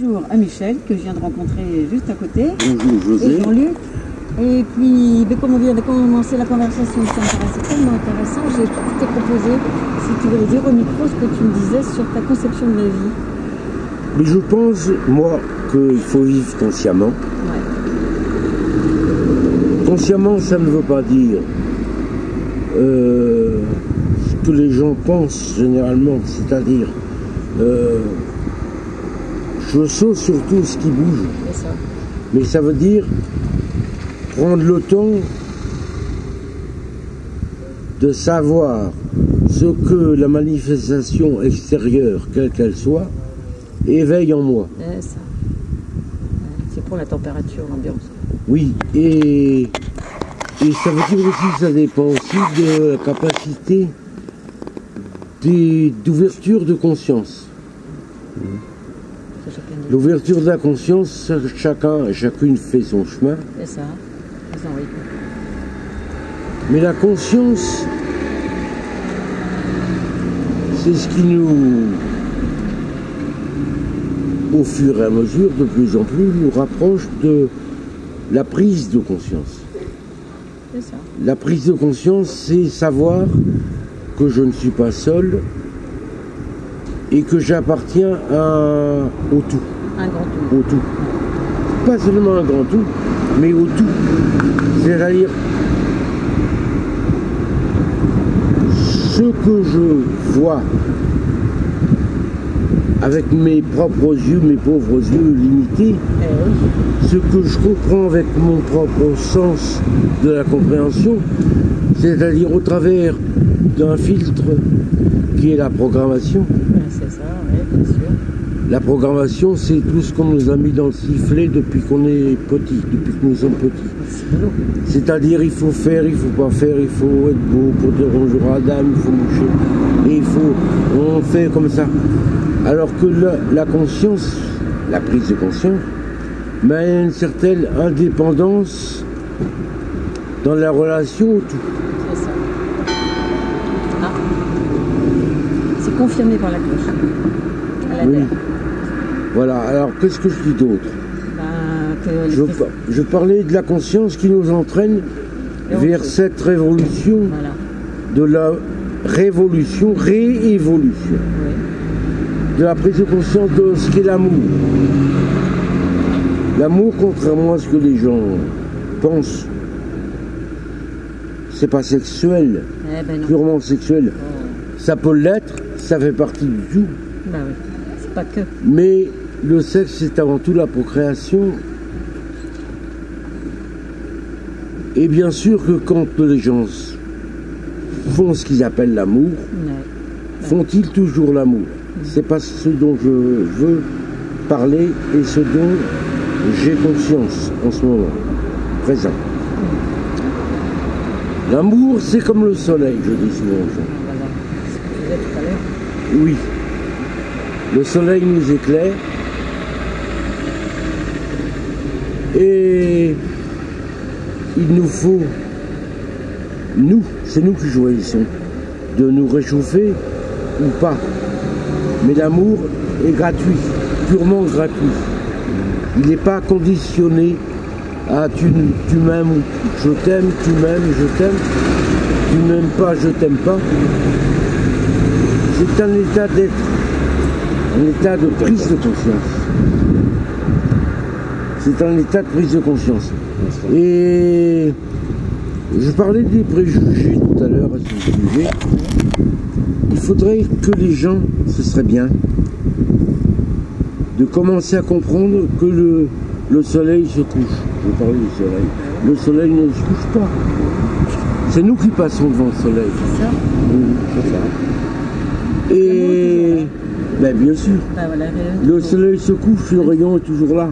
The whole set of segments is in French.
Bonjour à Michel, que je viens de rencontrer juste à côté. Bonjour José. Et Jean-Luc. Et puis, comme on vient de commencer la conversation, ça me paraissait tellement intéressant, j'ai t'ai proposé, si tu voulais dire au micro ce que tu me disais sur ta conception de la vie. Mais je pense, moi, qu'il faut vivre consciemment. Ouais. Consciemment, ça ne veut pas dire ce que les gens pensent généralement, c'est-à-dire je saute sur tout ce qui bouge. C'est ça. Mais ça veut dire prendre le temps de savoir ce que la manifestation extérieure, quelle qu'elle soit, éveille en moi. C'est ça. C'est pour la température, l'ambiance. Oui, et ça veut dire aussi que ça dépend aussi de la capacité d'ouverture de conscience. L'ouverture de la conscience, chacun et chacune fait son chemin. C'est ça. Oui. Mais la conscience, c'est ce qui nous, au fur et à mesure, de plus en plus, nous rapproche de la prise de conscience. C'est ça. La prise de conscience, c'est savoir que je ne suis pas seul et que j'appartiens au tout. Un grand tout. Au tout. Pas seulement un grand tout, mais au tout. C'est-à-dire ce que je vois avec mes propres yeux, mes pauvres yeux limités, ce que je comprends avec mon propre sens de la compréhension, c'est-à-dire au travers d'un filtre qui est la programmation. C'est ça, oui, bien sûr. La programmation, c'est tout ce qu'on nous a mis dans le sifflet depuis qu'on est petit, depuis que nous sommes petits. C'est-à-dire, il faut faire, il ne faut pas faire, il faut être beau pour dire bonjour à la dame, il faut moucher, et on fait comme ça. Alors que la conscience, la prise de conscience, mais il y a une certaine indépendance dans la relation au tout. C'est ça. Ah. C'est confirmé par la cloche. À la Oui. terre. Voilà, alors qu'est-ce que je dis d'autre? Que je parlais de la conscience qui nous entraîne vers cette révolution, voilà. De la révolution, réévolution, Oui. de la prise de conscience de ce qu'est l'amour. L'amour, contrairement à ce que les gens pensent, c'est pas sexuel, Ben non. purement sexuel. Oh. Ça peut l'être, ça fait partie du tout. Ben oui. C'est pas que. Mais le sexe, c'est avant tout la procréation. Et bien sûr que quand les gens font ce qu'ils appellent l'amour, font-ils toujours l'amour? C'est pas ce dont je veux parler et ce dont j'ai conscience en ce moment présent. L'amour, c'est comme le soleil, je dis souvent aux gens. Voilà. Ce que tu disais tout à l'heure. Oui. Le soleil nous éclaire et il nous faut, c'est nous qui choisissons de nous réchauffer ou pas. Mais l'amour est gratuit, purement gratuit. Il n'est pas conditionné à tu m'aimes ou je t'aime, tu m'aimes, je t'aime, tu m'aimes pas, je t'aime pas. C'est un état d'être. Un état de prise de conscience. C'est un état de prise de conscience. Et je parlais des préjugés tout à l'heure à ce sujet. Il faudrait que les gens, ce serait bien, de commencer à comprendre que le soleil se couche. Je parlais du soleil. Le soleil ne se couche pas. C'est nous qui passons devant le soleil. C'est ça. Oui, c'est ça. Et ben, bien sûr, Ben voilà, le soleil se couche, le rayon est toujours là.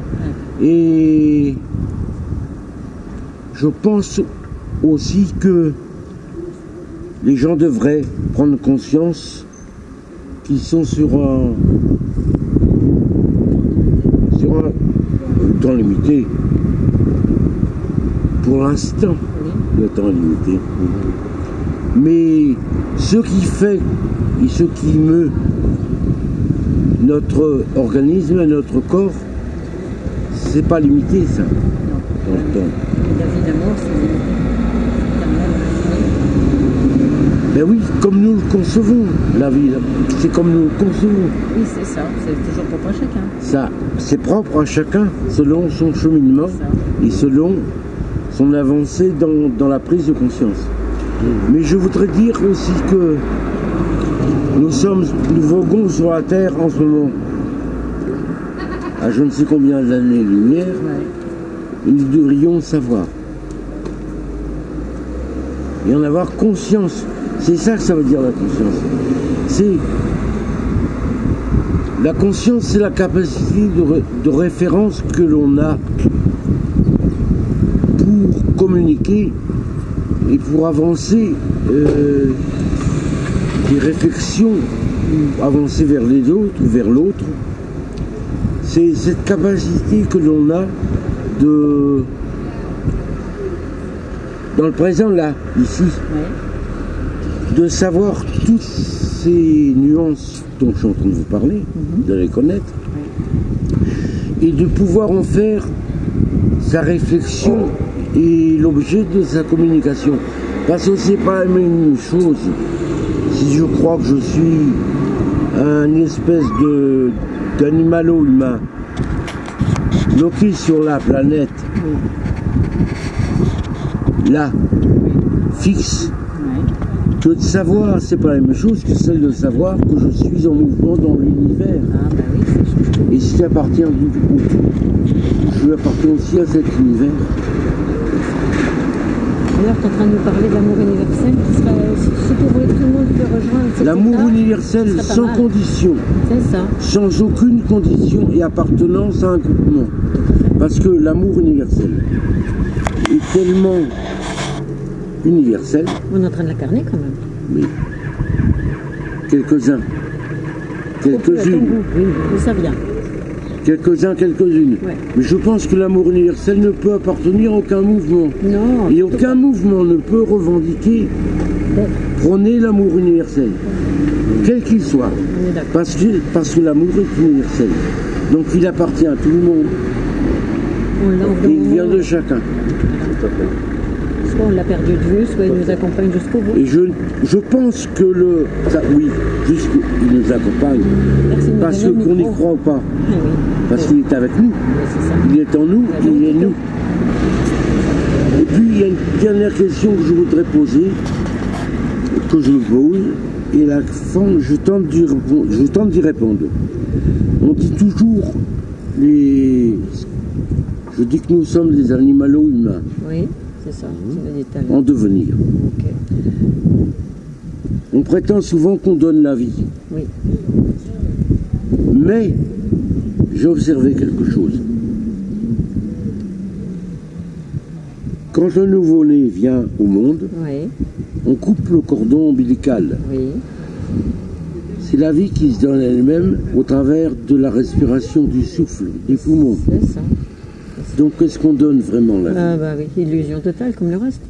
Ouais. Et je pense aussi que les gens devraient prendre conscience qu'ils sont sur un temps limité. Pour l'instant, Oui. le temps est limité. Mais ce qui fait et ce qui me notre organisme, notre corps, c'est pas limité, ça. Non. Dans le temps. La vie d'amour, c'est Ben oui, comme nous le concevons, la vie, c'est comme nous le concevons. oui, c'est ça, c'est toujours propre à chacun. Ça, c'est propre à chacun, selon son cheminement Ça. et selon son avancée dans la prise de conscience. Mais je voudrais dire aussi que nous voguons sur la Terre en ce moment à je ne sais combien d'années-lumière, Ouais. et nous devrions savoir. Et en avoir conscience. C'est ça que ça veut dire la conscience. La conscience, c'est la capacité de référence que l'on a pour communiquer et pour avancer des réflexions, avancer vers les autres ou vers l'autre. C'est cette capacité que l'on a dans le présent, là, ici, Ouais. de savoir toutes ces nuances dont je suis en train de vous parler, de les connaître, et de pouvoir en faire sa réflexion et l'objet de sa communication. Parce que c'est pas la même chose si je crois que je suis une espèce d'animalo-humain bloqué sur la planète, là, fixe, que de savoir, c'est pas la même chose que celle de savoir que je suis en mouvement dans l'univers. Ah, bah oui, ça change tout. Et si j'appartiens au tout, je appartiens aussi à cet univers. D'ailleurs, tu es en train de nous parler de l'amour universel, qui serait, si tu voulais que tout le monde te rejoindre, cet L'amour état, universel ce serait pas sans mal. condition, C'est ça. sans aucune condition et appartenance à un groupement. Parce que l'amour universel est tellement universel, On est en train de l'incarner quand même. mais quelques-uns, quelques-unes, Oui, oui, ça vient. quelques-uns, quelques-unes. Ouais. Mais je pense que l'amour universel ne peut appartenir à aucun mouvement. Non. Et aucun mouvement ne peut revendiquer, prôner l'amour universel, quel qu'il soit. On est d'accord. Parce que l'amour est universel. Donc il appartient à tout le monde. Et il vient de chacun. Soit on l'a perdu de vue, soit il nous accompagne jusqu'au bout. Et je pense que oui, il nous accompagne. Merci de me Parce donner le qu'on n'y micro. croit pas. Ah oui. Parce qu'il est avec nous. Oui, c'est ça. Il est en nous, il est nous. Et puis il y a une dernière question que je voudrais poser, que je me pose, et à la fin, je tente d'y répondre. On dit toujours, je dis que nous sommes des animaux humains, Oui, c'est ça. Tu l'as dit tout à l'heure. en devenir. Ok. On prétend souvent qu'on donne la vie. Oui. Mais j'ai observé quelque chose. Quand un nouveau-né vient au monde, Oui. on coupe le cordon ombilical. Oui. C'est la vie qui se donne elle-même au travers de la respiration du souffle, des poumons. C'est ça. Donc qu'est-ce qu'on donne vraiment la vie? Ah bah oui, illusion totale comme le reste.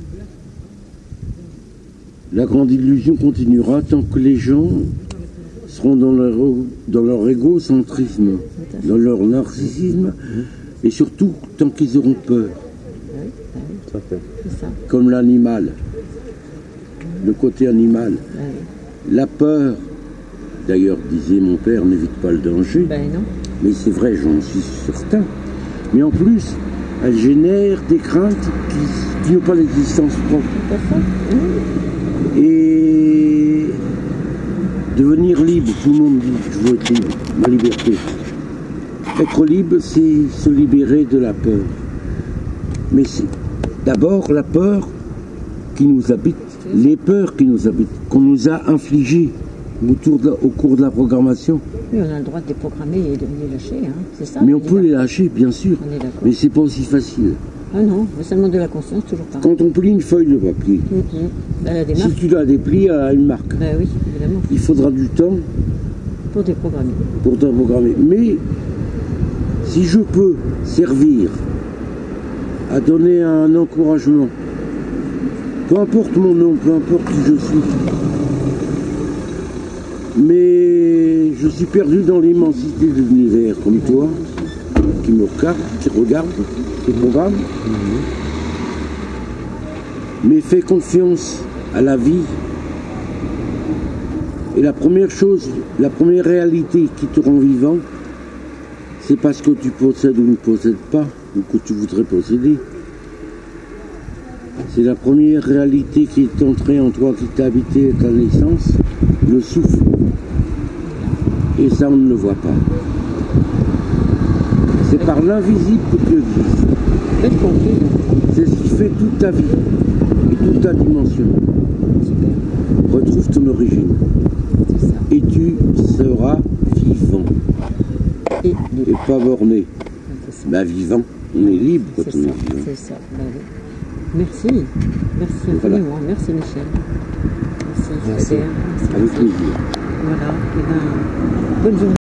La grande illusion continuera tant que les gens seront dans leur égocentrisme, dans leur narcissisme, et surtout tant qu'ils auront peur, C'est ça. comme l'animal, le côté animal. Bah oui. La peur, d'ailleurs disait mon père, n'évite pas le danger, Ben non. mais c'est vrai, j'en suis certain. Mais en plus, elle génère des craintes qui n'ont pas d'existence propre. Tout à fait. Et devenir libre, tout le monde dit, je veux être libre, ma liberté. Être libre, c'est se libérer de la peur. Mais c'est d'abord la peur qui nous habite, les peurs qui nous habitent, qu'on nous a infligées au cours de la programmation. Oui, on a le droit de les programmer et de les lâcher, hein. C'est ça. Mais on peut les lâcher, bien sûr. On est d'accord. Mais c'est pas aussi facile. Ah non, ça demande de la conscience, toujours pas. Quand on plie une feuille de papier, Ben, la si démarche. tu la déplies, elle a une marque. Ben oui, évidemment. Il faudra du temps Pour déprogrammer. pour déprogrammer. Mais si je peux servir à donner un encouragement, peu importe mon nom, peu importe qui je suis, Mais je suis perdu dans l'immensité de l'univers, comme toi, qui me regarde, qui programme. Mais fais confiance à la vie. Et la première chose, la première réalité qui te rend vivant, c'est parce que tu possèdes ou ne possèdes pas, ou que tu voudrais posséder. C'est la première réalité qui est entrée en toi, qui t'a habité à ta naissance, le souffle. Et ça, on ne le voit pas. C'est par l'invisible que tu existes. C'est ce qui fait toute ta vie et toute ta dimension. Retrouve ton origine. Et tu seras vivant. Et pas borné. Bah, vivant. On est libre quand on est vivant. C'est ça. Bah, oui. Merci. Merci infiniment. Voilà. Merci Michel. Merci. Avec plaisir. Voilà. Et ben, bonne journée.